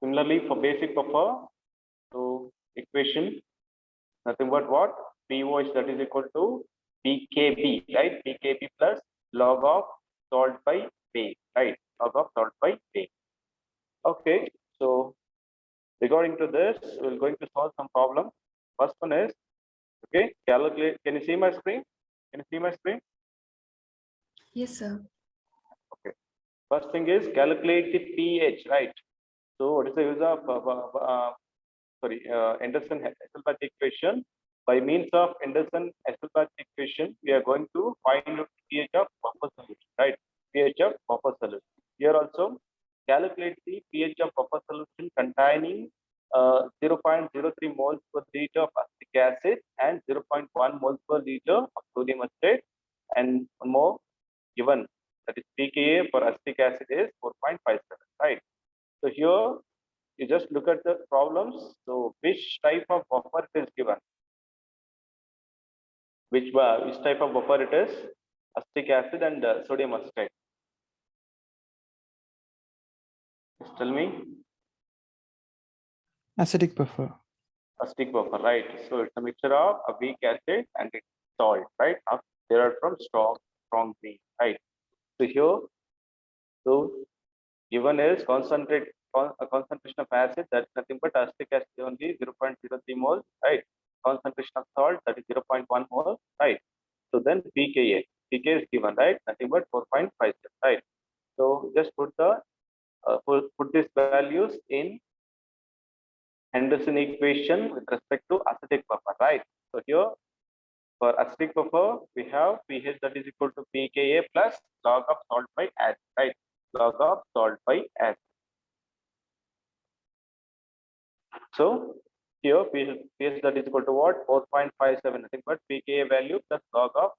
Similarly, for basic buffer, so equation nothing but what? POH that is equal to PKB, right? PKB plus log of salt by base, right? Log of salt by base. Okay, so regarding to this, we're going to solve some problem. First one is, okay, calculate. Can you see my screen? Can you see my screen? Yes, sir. Okay. First thing is calculate the pH, right? So what is the use of Anderson-Hasselbalch equation? By means of Anderson-Hasselbalch equation, we are going to find out pH of buffer solution, right? pH of buffer solution. Here also, calculate the pH of buffer solution containing 0.03 moles per liter of acetic acid and 0.1 moles per liter of sodium acetate, and one more given, that is pKa for acetic acid is 4.57, right? So here you just look at the problems. So which type of buffer is given? Which type of buffer it is? Acetic acid and sodium acetate. Just tell me. Acidic buffer. Acetic buffer, right? So it's a mixture of a weak acid and its salt, right? They are from strong base, right? So here, so given is concentration of acid, that's nothing but acetic acid only 0.03 moles, right? Concentration of salt, that is 0.1 mole, right? So then pKa is given, right? Nothing but 4.57, right? So just put the put these values in Henderson equation with respect to acidic buffer, right? So here for acidic buffer, we have pH that is equal to pKa plus log of salt by acid, right? Log of salt by acid. So here pH that is equal to what? 4.57, nothing but pKa value plus log of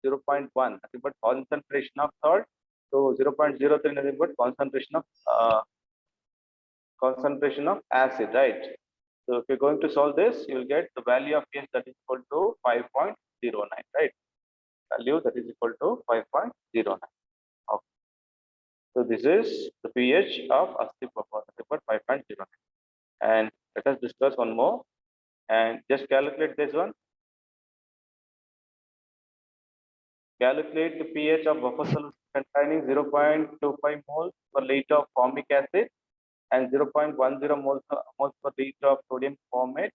0.1, nothing but concentration of salt. So 0.03, nothing but concentration of acid, right? So if you're going to solve this, you will get the value of pH that is equal to 5.09, right? Value that is equal to 5.09. Okay. So this is the pH of acidic buffer, nothing but 5.09. And let us discuss one more and just calculate this one. Calculate the pH of buffer solution containing 0.25 moles per liter of formic acid and 0.10 moles per liter of sodium formate.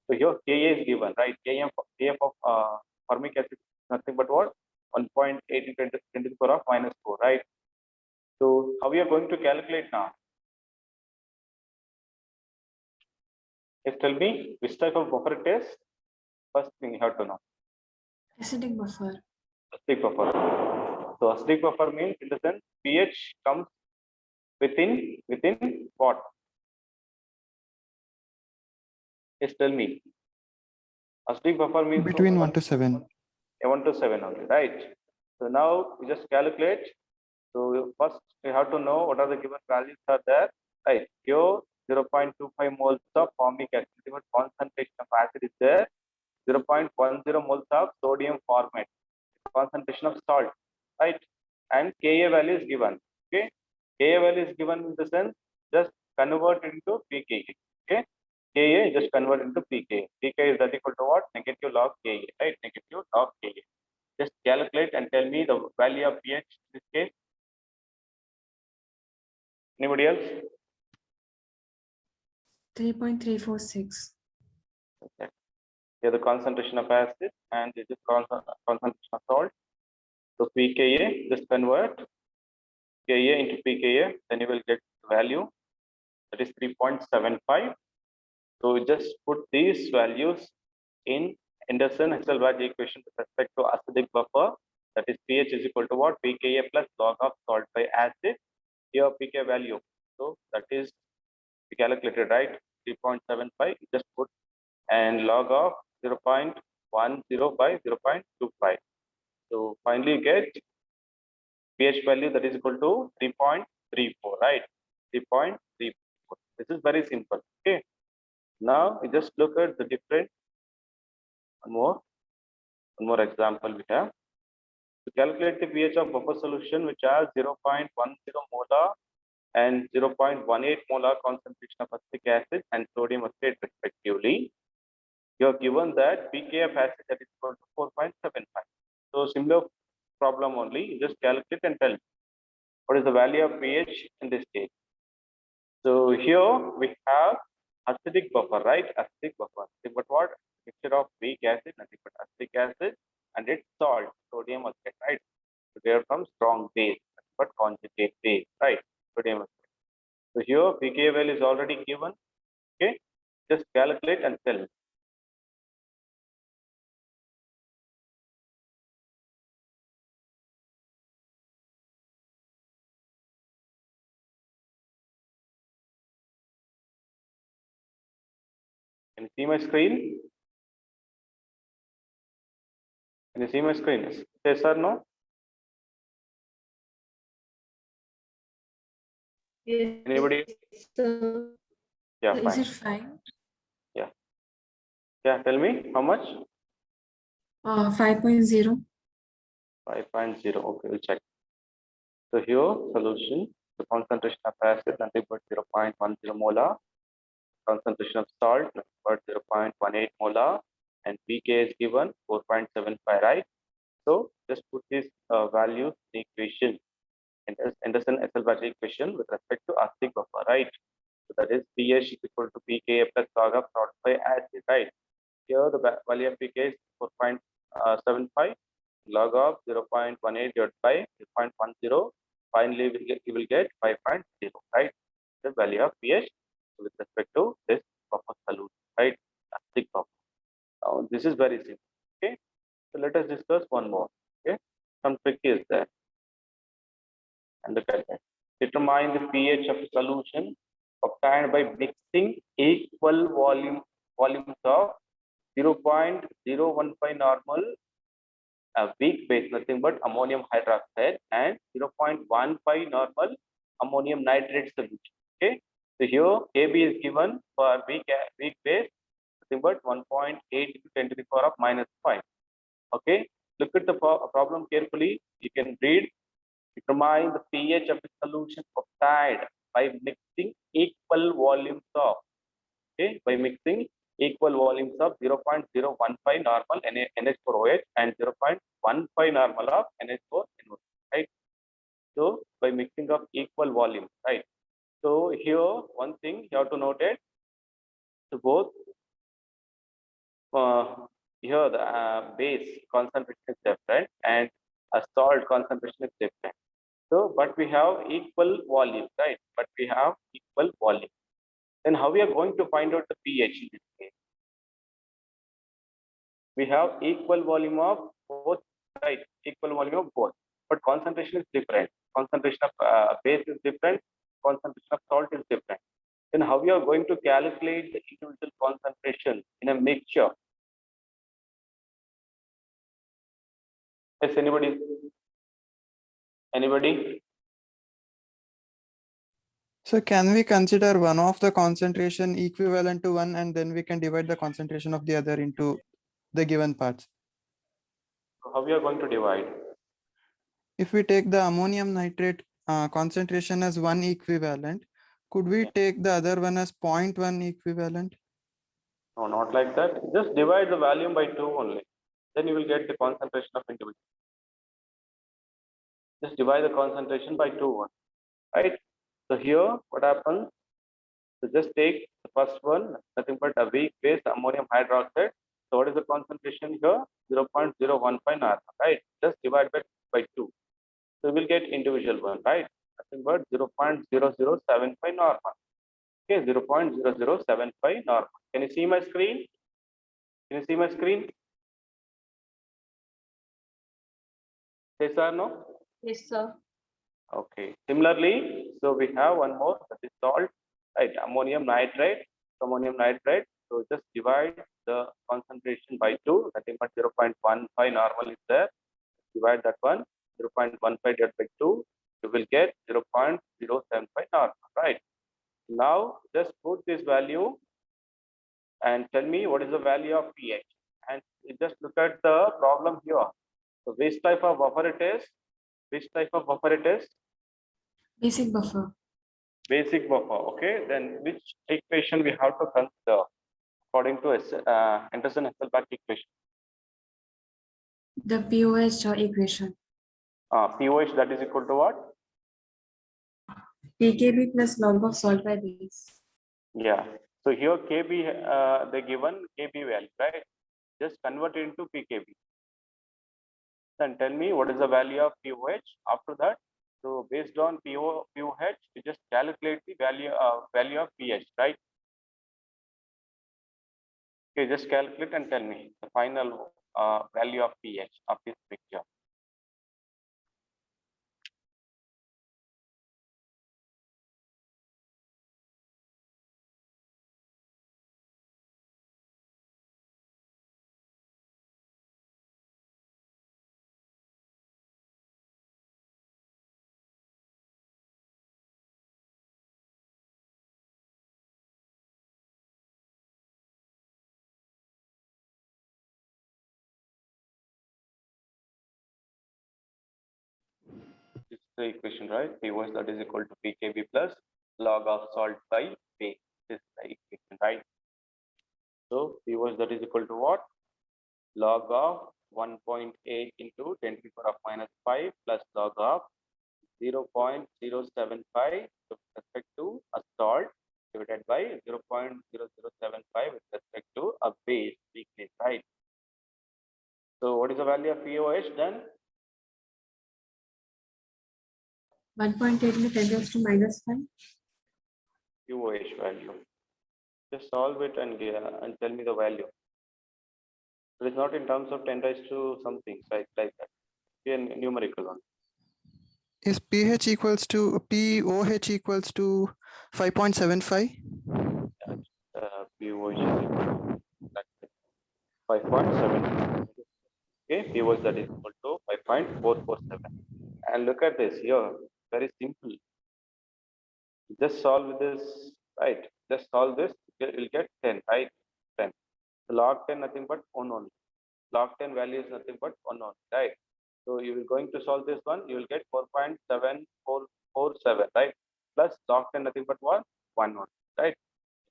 So here Ka is given, right? Kf of formic acid is nothing but what? 1.8 10 to the power of -4, right? So how we are going to calculate now? Just tell me which type of buffer it is. First thing you have to know. Acidic buffer. Acidic buffer. So acidic buffer means in the sense pH comes within what? Just tell me. Acidic buffer means Between 1 to 7. 1 to 7 only, right? So now we just calculate. So first we have to know what are the given values are there, right? Here 0.25 moles of formic acid, but concentration of acid is there. 0.10 moles of sodium formate, concentration of salt, right? And Ka value is given. Okay, Ka value is given in the sense just convert into pKa. Okay, Ka just convert into pKa. pKa is that equal to what? Negative log Ka, right? Negative log Ka. Just calculate and tell me the value of pH in this case. Anybody else? 3.346. Okay. Here the concentration of acid and this is concentration of salt. So pKa, just convert Ka into pKa, then you will get the value that is 3.75. So just put these values in Anderson-Hasselbalch equation with respect to acidic buffer. That is pH is equal to what? pKa plus log of salt by acid. Here pK value. So that is we calculated, right? 3.75. Just put and log of 0.10 by 0.25. So finally you get pH value that is equal to 3.34, right? 3.34. This is very simple. Okay. Now we just look at the different one more example we have. To calculate the pH of buffer solution which has 0.10 molar and 0.18 molar concentration of acetic acid and sodium acetate respectively. You are given that pK of acid that is equal to 4.75. So similar problem only, just calculate and tell me what is the value of pH in this case. So here we have acidic buffer, right? Acidic buffer. Nothing but what? Mixture of weak acid, nothing but acetic acid, and its salt, sodium acetate, right? So they are from strong base, but conjugate base, right? Sodium acetate. So here pK value is already given. Okay, just calculate and tell. Can you see my screen? Can you see my screen? Yes or no? Yes. Anybody? Sir. Yeah, Is fine. it fine? Yeah, tell me how much? 5.0. 5.0. Okay, we'll check. So here solution, the concentration of acid nothing but 0.10 molar, concentration of salt nothing but 0.18 molar, and pK is given 4.75, right? So just put these values in the equation in this Anderson-Esselbatch equation with respect to acidic buffer, right? So that is pH is equal to pKa plus log of salt by acid, right? Here the value of pK is 4.75, log of 0.18 divided by 0.10. Finally, you will get 5.0, right? The value of pH with respect to this buffer solution, right? Acidic buffer. Now, this is very simple. Okay, so let us discuss one more. Okay, some trick is there. And look at that. Determine the pH of a solution obtained by mixing equal volumes of 0.015 normal weak base, nothing but ammonium hydroxide, and 0.15 normal ammonium nitrate solution. Okay, so here Kb is given for weak base, nothing but 1.8 to 10 to the power of -5. Okay, look at the problem carefully. You can read. Determine the pH of the solution obtained by mixing equal volumes of, okay, by mixing equal volumes of 0.015 normal NH4OH and 0.15 normal of NH4NO, right? So by mixing of equal volumes, right? So here one thing you have to note it. So both here the base concentration is different and a salt concentration is different. So, but we have equal volume, right? But we have equal volume. Then how we are going to find out the pH in this case? We have equal volume of both, right? Equal volume of both, but concentration is different. Concentration of base is different. Concentration of salt is different. Then how we are going to calculate the individual concentration in a mixture? Yes, anybody? Anybody? So can we consider one of the concentration equivalent to one, and then we can divide the concentration of the other into the given parts? So how we are going to divide? If we take the ammonium nitrate concentration as one equivalent, could we take the other one as 0.1 equivalent? No, not like that. Just divide the volume by 2 only. Then you will get the concentration of individual. Just divide the concentration by 2, right? So here, what happens? So just take the first one, nothing but a weak base ammonium hydroxide. So what is the concentration here? 0.015 normal, right? Just divide by 2. So we will get individual one, right? Nothing but 0.0075 normal. Okay, 0.0075 normal. Can you see my screen? Can you see my screen? Yes or no? Yes, sir. Okay. Similarly, so we have one more, that is salt, right? Ammonium nitrate. Ammonium nitrate. So just divide the concentration by 2. Nothing but 0.15 normal is there. Divide that one. 0.15 divided by 2. You will get 0.075 normal, right? Now just put this value and tell me what is the value of pH. And just look at the problem here. So which type of buffer it is? Which type of buffer it is? Basic buffer. basic buffer. Okay, then which equation we have to consider according to Anderson-Hasselbalch equation? The POH equation. POH that is equal to what? PKB plus log of salt by base. Yeah. So here KB, they given KB value, right? Just convert it into PKB. Then tell me what is the value of POH after that. So based on POH, you just calculate the value of pH, right? Okay, just calculate and tell me the final value of pH of this picture. This is the equation, right? POH that is equal to PKB plus log of salt by base. This is the equation, right? So POH that is equal to what? Log of 1.8 into 10 to the power of minus 5 plus log of 0.075 with respect to a salt divided by 0.0075 with respect to a base, weak base, right? So what is the value of POH then? 1.8 into 10 raised to minus 5. POH value. Just solve it and tell me the value. It is not in terms of 10 raised to something, right? Like that. In numerical one. Is pH equals to POH equals to 5.75? POH is equal to 5.7. Okay, POH that is equal to 5.447. And look at this here, very simple. Just solve this, right? Just solve this, you'll get 10, right? 10. So log 10 nothing but 1 only. Log 10 value is nothing but 1 only, right? So you will going to solve this one, you will get 4.7447, right? Plus log 10 nothing but 1 only, right?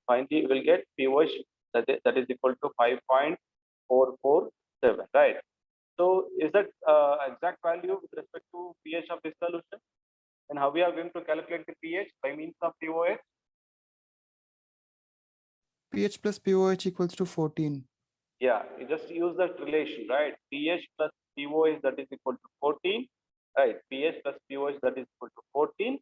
Finally, you will get POH that is equal to 5.447, right? So is that exact value with respect to pH of this solution? And how we are going to calculate the pH by means of POH? pH plus POH equals to 14. Yeah, you just use that relation, right? pH plus POH that is equal to 14, right? pH plus POH that is equal to 14.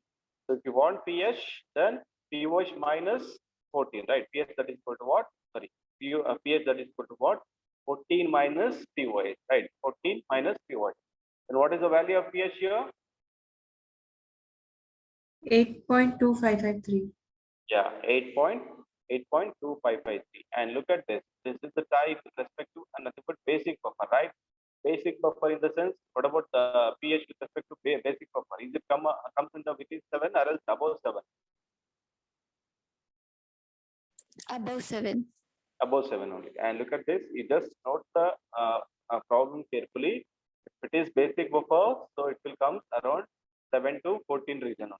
So if you want pH, then POH minus 14, right? pH that is equal to what? Sorry, pH that is equal to what? 14 minus POH, right? 14 minus POH. And what is the value of pH here? 8.2553. Yeah, 8.2553. And look at this. This is the type with respect to another but basic buffer, right? Basic buffer in the sense, what about the pH with respect to basic buffer? Is it comes in the within 7 or else above 7? Above 7. Above 7 only. And look at this. You just note the problem carefully. If it is basic buffer, so it will come around 7 to 14 region.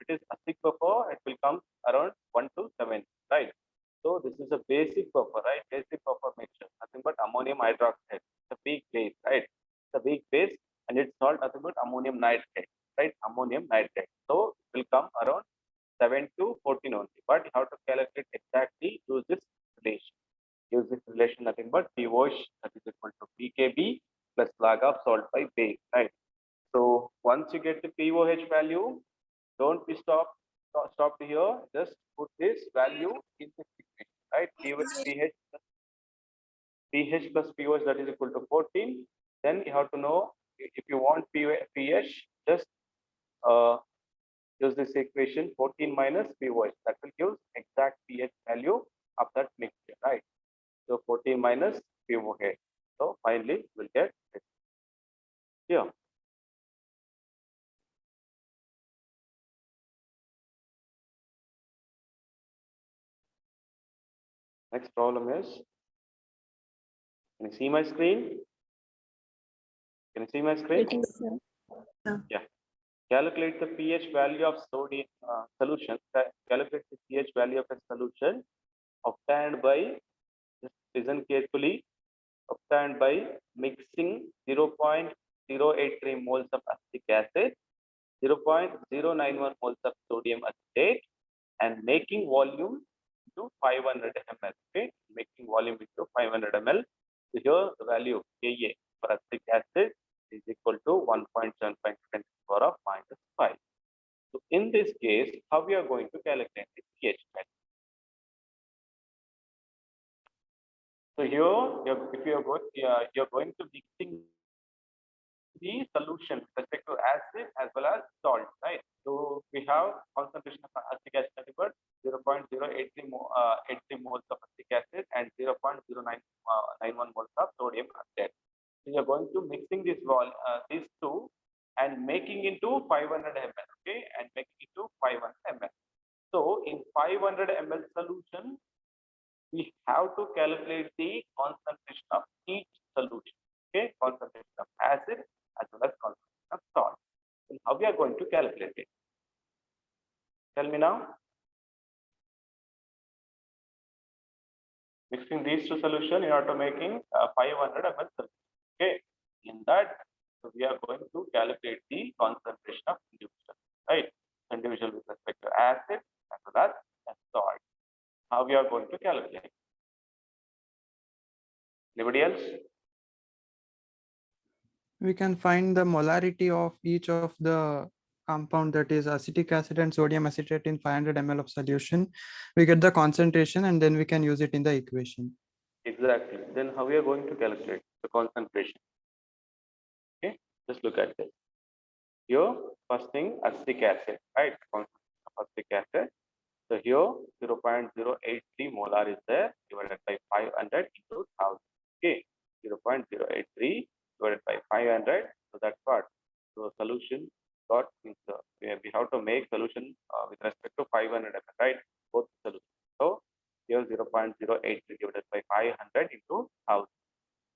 If it is acidic buffer, it will come around 1 to 7, right? So this is a basic buffer, right? Basic buffer mixture, nothing but ammonium hydroxide. It's a weak base, right? It's a weak base, and it's called nothing but ammonium nitrate, right? Ammonium nitrate. So it will come around 7 to 14 only. But you have to calculate exactly, use this relation. Use this relation, nothing but POH that is equal to PKB plus log of salt by base, right? So once you get the POH value, don't be stopped here. Just put this value in this equation, right? pH plus POH that is equal to 14. Then you have to know if you want pH, just use this equation 14 minus POH. That will give exact pH value of that mixture, right? So 14 minus POH. So finally we'll get it. Here. Next problem is, can you see my screen? Can you see my screen? Yes, sir. Yeah. calculate the pH value of sodium solution. Calculate the pH value of a solution obtained by, just listen carefully, obtained by mixing 0.083 moles of acetic acid, 0.091 moles of sodium acetate, and making volume into 500 ml. Okay, making volume into 500 ml. So here the value of Ka for acetic acid is equal to 1.75 to 10 to the power of -5. So in this case, how we are going to calculate the pH value? So here, if you are going, you're going to mixing the solution with respect to acid as well as salt, right? So we have concentration of acetic acid at about 0.083 moles of acetic acid and 0.091 moles of sodium acetate. So you are going to mixing these two and making into 500 ml, okay, and making into 500 ml. So in 500 ml solution, we have to calculate the concentration of each solution, okay, concentration of acid as well as concentration of salt. And how we are going to calculate it? Tell me now. Mixing these two solutions in order to making 500 ml solution. Okay, in that, so we are going to calculate the concentration of individual, right? Individual with respect to acid as well as salt. How we are going to calculate? Anybody else? We can find the molarity of each of the compound, that is acetic acid and sodium acetate, in 500 ml of solution. We get the concentration and then we can use it in the equation. Exactly. Then how we are going to calculate the concentration? Okay, just look at this. Here, first thing, acetic acid, right? Concentration of acetic acid. So here, 0.083 molar is there, divided by 500 into 1000. Okay, 0.083 divided by 500. So that's what. So solution got means we have to make solution with respect to 500 ml, right? Both solutions. So here 0.083 divided by 500 into 1000.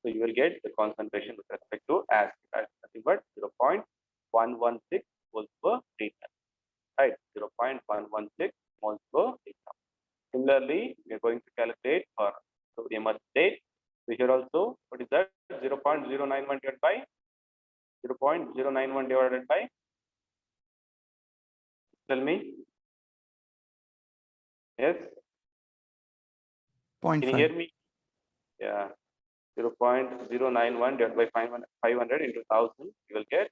So you will get the concentration with respect to acid, right? Nothing but 0.116 moles per liter, right? 0.116 moles per liter. Similarly, we are going to calculate for sodium acetate. So here also, what is that? 0.091 divided by 0.091 divided by. Tell me. Yes. Can you hear 0.5. me? Yeah. 0.091 divided by 500 into 1000, you will get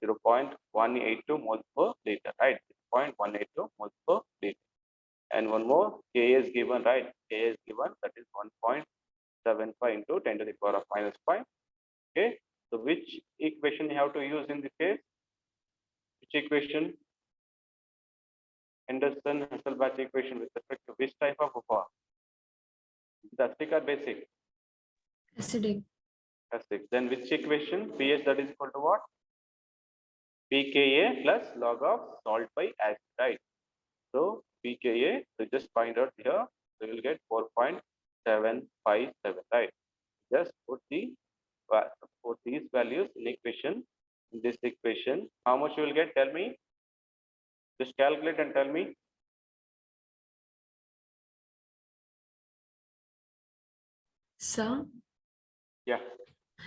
0.182 moles per liter, right? 0.182 moles per liter. And one more, Ka is given, right? Ka is given, that is 1.75 into 10 to the power of -5. Okay. So which equation you have to use in this case? Which equation? Henderson-Hasselbalch equation with respect to which type of vapor? Is it acidic or basic? Acidic. Acidic. Then which equation? pH that is equal to what? pKa plus log of salt by acid, right? So pKa, so just find out here, so you will get 4.757, right? Just put these values in equation. In this equation, how much you will get? Tell me. Just calculate and tell me. Sir, Yeah.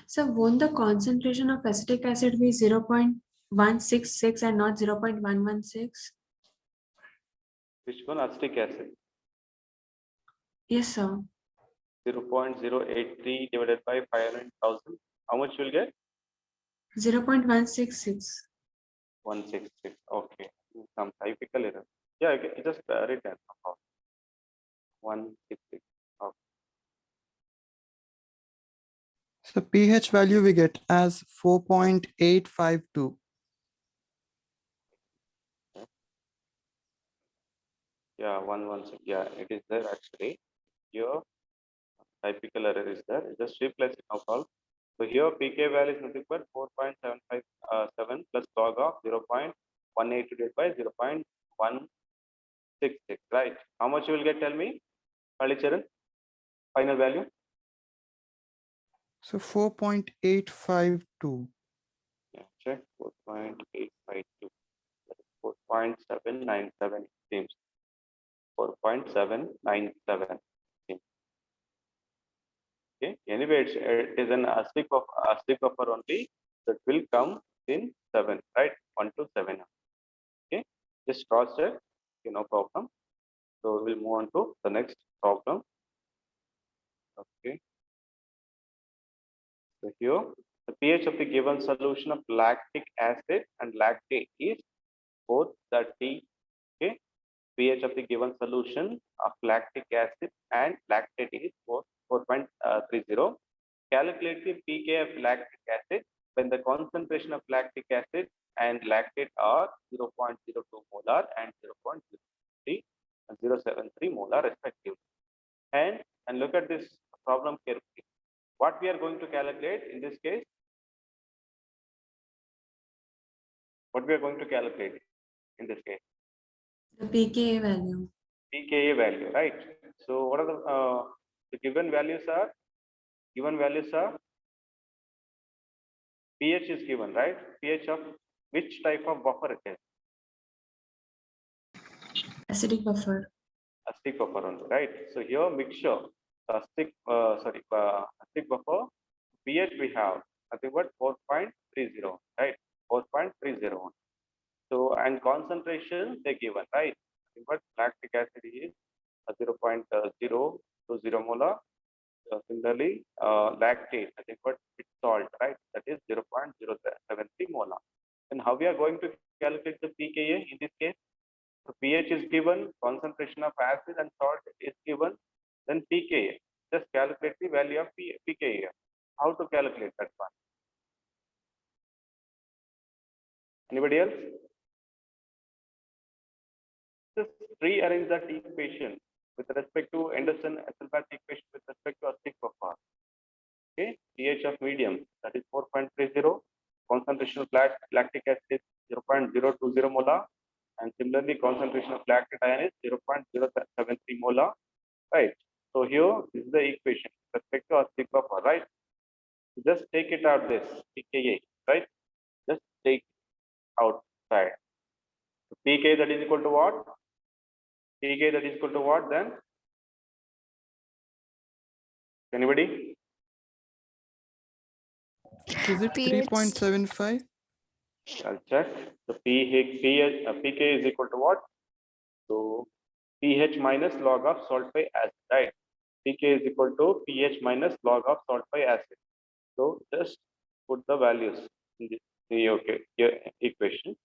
so won't the concentration of acetic acid be 0.166 and not 0.116? Which one? Acetic acid. Yes, sir. 0.083 divided by 500,000. How much you will get? 0.166. 166. Okay. Some typical error. Yeah, okay. Just written somehow. 166. Okay. So pH value we get as 4.852. Yeah, 116. Yeah, it is there actually. Here, typical error is there. Just replace it now, Paul. So here, pK value is nothing but 4.757 plus log of 0.182 divided by 0.166, right? How much you will get? Tell me, Kalicharan. Final value. So 4.852. Yeah, check 4.852. 4.797 seems. 4.797 seems. Okay. Anyway, it is an acidic buffer only that will come in 7, right? 1 to 7. Okay. Just cross check. Okay, no problem. So we'll move on to the next problem. Okay. So here, the pH of the given solution of lactic acid and lactate is both 30. Okay. pH of the given solution of lactic acid and lactate is 4.30. Calculate the pK of lactic acid when the concentration of lactic acid and lactate are 0.02 molar and 0.073 molar respectively. And look at this problem carefully. What we are going to calculate in this case? What we are going to calculate in this case? The pKa value. pKa value, right? So what are the given values are? Given values are pH is given, right? pH of which type of buffer it is? Acidic buffer. Acidic buffer only, right? So here mixture, acidic buffer, pH we have nothing but 4.30, right? 4.30. So and concentration they given, right? Nothing but lactic acid is 0.020 molar. Similarly, lactate, I think what it's salt, right? That is 0.073 molar. And how we are going to calculate the pKa in this case? So pH is given, concentration of acid and salt is given, then pKa. Just calculate the value of pKa. How to calculate that one? Anybody else? Just rearrange that equation with respect to Anderson-Hasselbalch equation with respect to acidic buffer. Okay, pH of medium that is 4.30, concentration of lactic acid is 0.020 molar, and similarly concentration of lactic ion is 0.073 molar, right? So here this is the equation with respect to acidic buffer, right? Just take it out this pKa, right? Just take outside. So pK that is equal to what? pK that is equal to what then? Anybody? Is it pH 3.75? I'll check. The pK is equal to what? So pH minus log of salt by acid, right? pK is equal to pH minus log of salt by acid. So just put the values in the equation.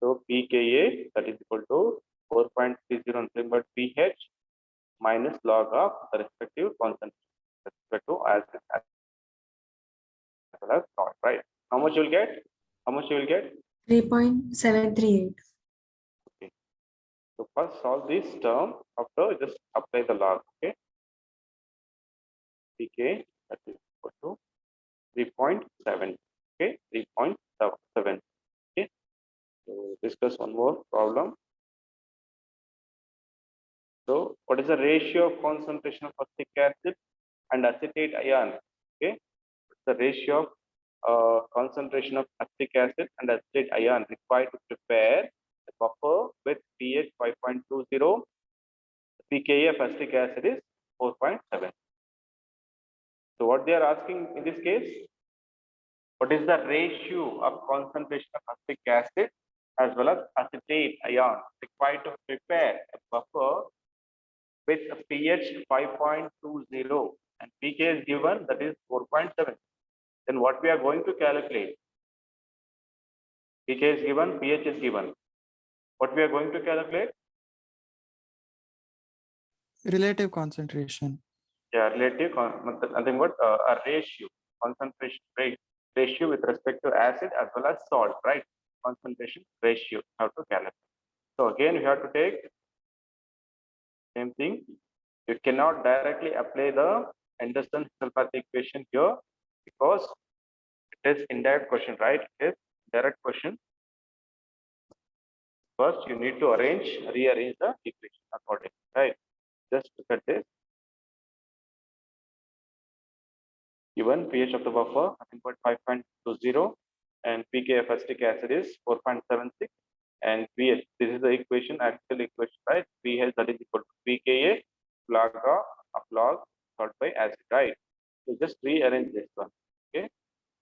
So pKa that is equal to 4.30, but pH minus log of the respective concentration with respect to acid as well as salt, right? How much you will get? How much you will get? 3.738. Okay. So first solve this term, after just apply the log. Okay. pK that is equal to 3.7. Okay, 3.7. Okay. So discuss one more problem. So what is the ratio of concentration of acetic acid and acetate ion? Okay. The ratio of concentration of acetic acid and acetate ion required to prepare a buffer with pH 5.20. pKa of acetic acid is 4.7. So what they are asking in this case, what is the ratio of concentration of acetic acid as well as acetate ion required to prepare a buffer with a pH 5.20 and pK is given, that is 4.7. Then what we are going to calculate? pK is given, pH is given. What we are going to calculate? Relative concentration. Yeah, relative, nothing but a ratio, concentration ratio with respect to acid as well as salt, right? Concentration ratio, how to calculate. So again, you have to take same thing. You cannot directly apply the Anderson-Hasselbalch equation here because it is indirect question, right? It is direct question. First, you need to rearrange the equation accordingly, right? Just look at this. Given pH of the buffer, nothing but 5.20, and pK of acetic acid is 4.76. and pH. This is the equation, actual equation, right? pH that is equal to pKa log of log salt by acid, right? So just rearrange this one. Okay,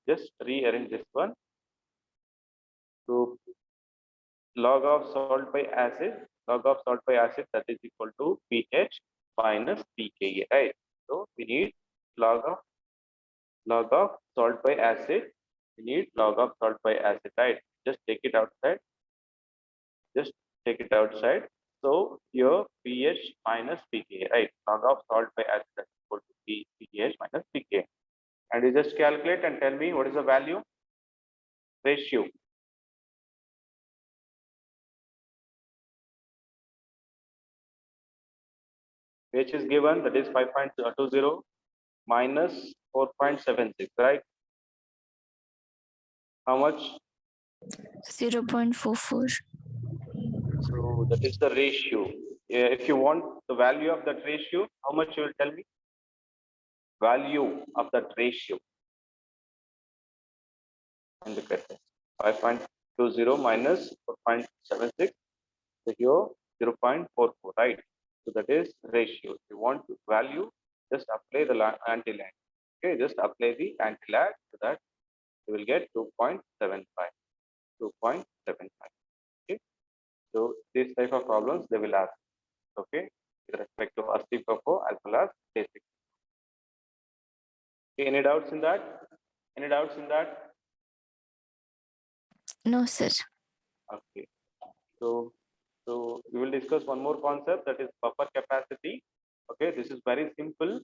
just rearrange this one. So log of salt by acid, that is equal to pH minus pKa, right? So we need log of salt by acid. We need log of salt by acid, right? Just take it outside. Just take it outside. So your pH minus pKa, right? Log of salt by acid is equal to pH minus pKa. And you just calculate and tell me what is the value ratio. Which is given, that is 5.20 minus 4.76, right? How much? 0.44. So that is the ratio. If you want the value of that ratio, how much you will tell me? Value of that ratio. And look at this. 5.20 minus 4.76. So here 0.44, right? So that is ratio. If you want to value, just apply the anti-lag. Okay, just apply the anti-lag so that you will get 2.75. 2.75. Okay. So this type of problems they will ask. Okay, with respect to ASCII FOFO as well as basic. Okay, any doubts in that? Any doubts in that? No, sir. Okay. So we will discuss one more concept, that is buffer capacity. Okay, this is very simple.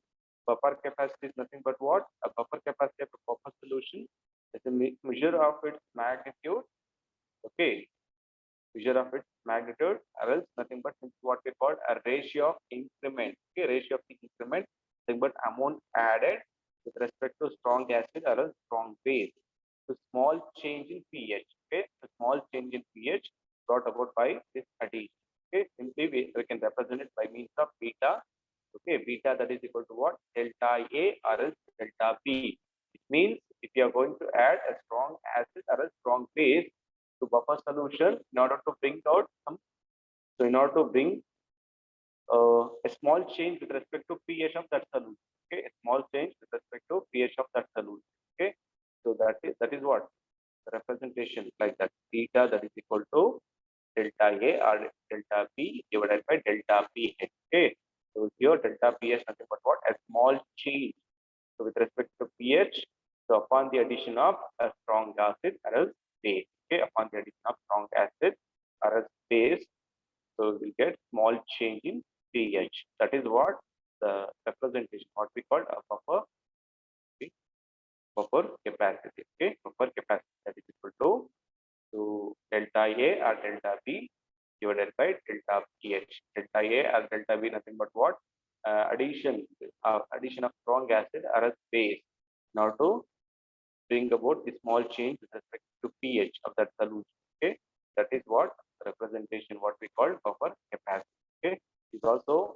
Buffer capacity is nothing but what? A buffer capacity of a buffer solution is a measure of its magnitude. Okay, measure of its magnitude, or else nothing but what we call a ratio of increment. Okay, ratio of the increment, nothing but amount added with respect to strong acid or a strong base. So small change in pH. Okay, a small change in pH brought about by this addition. Okay, simply we can represent it by means of beta. Okay, beta that is equal to what? Delta A or else delta B. It means if you are going to add a strong acid or a strong base to buffer solution in order to bring out some, so in order to bring a small change with respect to pH of that solution. Okay, a small change with respect to pH of that solution. Okay, so that is what the representation like that. Beta that is equal to delta A or delta B divided by delta pH. Okay, so here delta pH nothing but what? A small change. So with respect to pH, so upon the addition of a strong acid or else base. Okay, upon the addition of strong acid or else base, so we get small change in pH. That is what the representation, what we call a buffer. Okay, buffer capacity. Okay, buffer capacity that is equal to delta A or delta B divided by delta pH. Delta A or delta B nothing but what? Addition of strong acid or a base now to bring about the small change with respect to pH of that solution. Okay, that is what representation, what we call buffer capacity. Okay, is also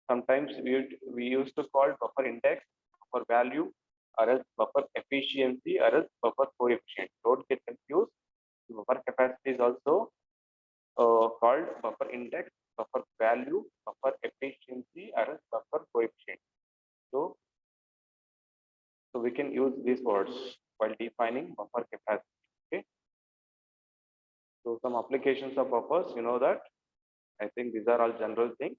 sometimes we used to call buffer index, buffer value, or else buffer efficiency, or else buffer coefficient. Don't get confused. Buffer capacity is also called buffer index, buffer value, buffer efficiency, or else buffer coefficient. So we can use these words while defining buffer capacity. Okay. So some applications of buffers, you know that. I think these are all general things.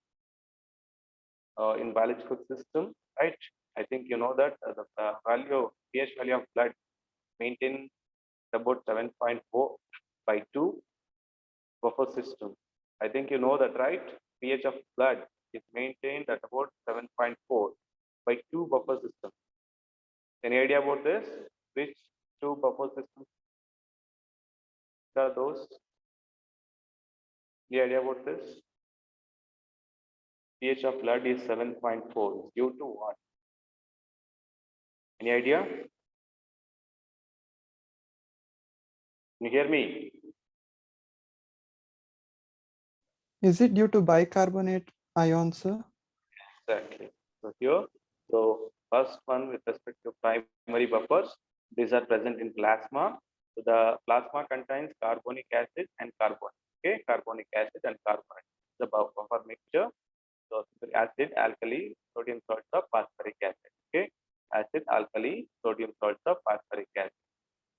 In biological system, right? I think you know that the value, pH value of blood maintained about 7.4 by 2 buffer system. I think you know that, right? pH of blood is maintained at about 7.4 by 2 buffer system. Any idea about this? Which 2 buffer systems are those? Any idea about this? pH of blood is 7.4 due to what? Any idea? Can you hear me? Is it due to bicarbonate ions, sir? Exactly. So here, so first one with respect to primary buffers, these are present in plasma. So the plasma contains carbonic acid and carbonate. Okay, carbonic acid and carbonate. The buffer mixture. So acid, alkali, sodium salts of phosphoric acid. Okay, acid, alkali, sodium salts of phosphoric acid.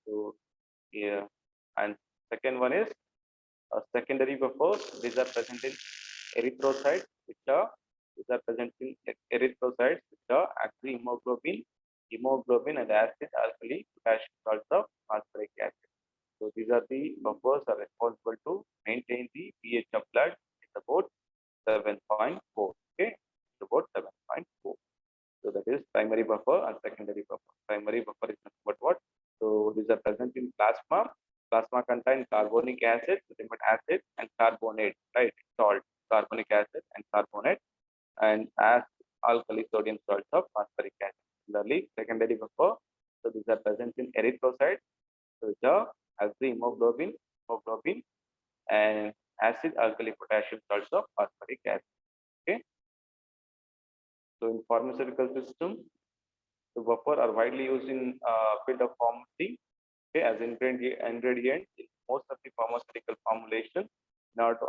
So here, and second one is secondary buffers. These are present in erythrocytes, these are present in erythrocytes, which are actually hemoglobin and acid, alkali, potassium salts of phosphoric acid. So these are the buffers are responsible to maintain the pH of blood. It's about 7.4. Okay, it's about 7.4. So that is primary buffer and secondary buffer. Primary buffer is nothing but what? So these are present in plasma. Plasma contains carbonic acid, acid and carbonate, right? Salt, carbonic acid and carbonate, and as alkali sodium salts of phosphoric acid. Similarly, secondary buffer. So these are present in erythrocytes, which are as the hemoglobin, and acid, alkali, potassium salts of phosphoric acid. Okay. So in pharmaceutical system, the buffer are widely used in field of pharmacy, okay, as ingredient in most of the pharmaceutical formulation in order to